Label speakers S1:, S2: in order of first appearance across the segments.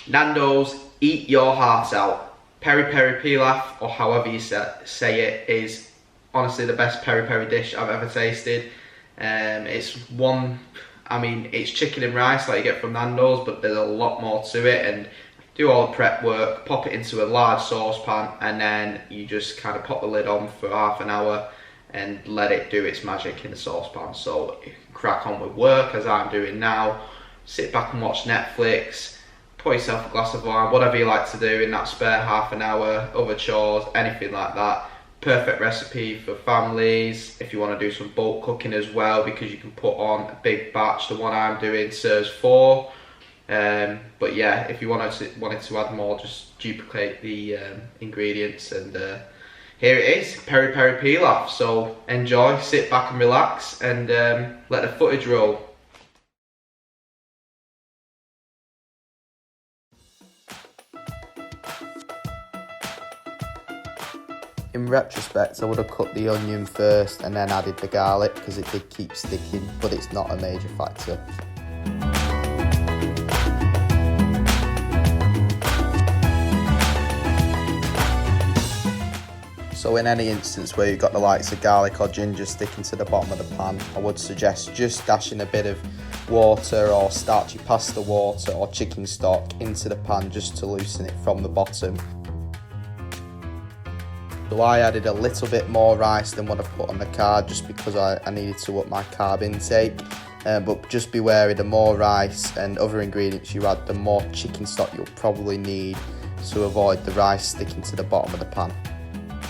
S1: Nando's, eat your heart out. Peri Pilaf, or however you say it, is honestly the best peri dish I've ever tasted. It's one, I mean, it's chicken and rice like you get from Nando's, but there's a lot more to it, and do all the prep work, pop it into a large saucepan, and then you just kind of pop the lid on for half an hour and let it do its magic in the saucepan. So you can crack on with work as I'm doing now, sit back and watch Netflix, pour yourself a glass of wine, whatever you like to do in that spare half an hour, other chores, anything like that. Perfect recipe for families if you want to do some bulk cooking as well, because you can put on a big batch. The one I'm doing serves 4. But yeah, if you wanted to add more, just duplicate the ingredients, and here it is, Peri Pilaf. So enjoy, sit back and relax, and let the footage roll.
S2: In retrospect, I would have cut the onion first and then added the garlic, because it did keep sticking, but it's not a major factor. So in any instance where you've got the likes of garlic or ginger sticking to the bottom of the pan, I would suggest just dashing a bit of water or starchy pasta water or chicken stock into the pan just to loosen it from the bottom. So I added a little bit more rice than what I put on the card, just because I needed to up my carb intake. But just be wary, the more rice and other ingredients you add, the more chicken stock you'll probably need to avoid the rice sticking to the bottom of the pan.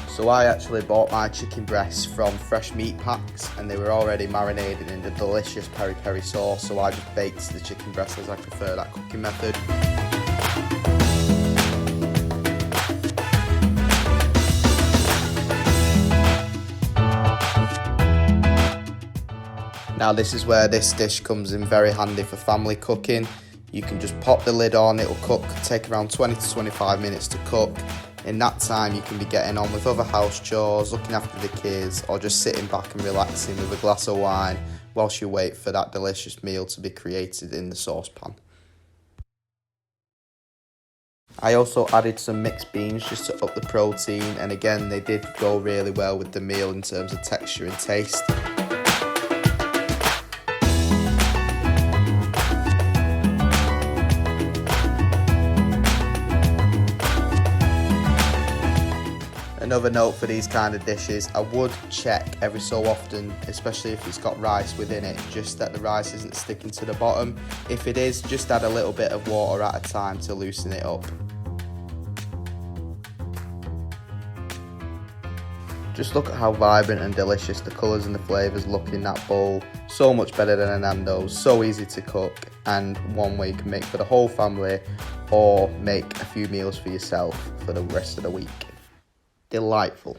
S2: So I actually bought my chicken breasts from fresh meat packs, and they were already marinated in the delicious peri sauce, so I just baked the chicken breasts as I prefer that cooking method. Now this is where this dish comes in very handy for family cooking. You can just pop the lid on, it'll cook, take around 20 to 25 minutes to cook. In that time you can be getting on with other house chores, looking after the kids, or just sitting back and relaxing with a glass of wine whilst you wait for that delicious meal to be created in the saucepan. I also added some mixed beans just to up the protein, and again they did go really well with the meal in terms of texture and taste. Another note for these kind of dishes, I would check every so often, especially if it's got rice within it, just that the rice isn't sticking to the bottom. If it is, just add a little bit of water at a time to loosen it up. Just look at how vibrant and delicious the colours and the flavours look in that bowl. So much better than a Nando's, so easy to cook, and one way you can make for the whole family, or make a few meals for yourself for the rest of the week. Delightful.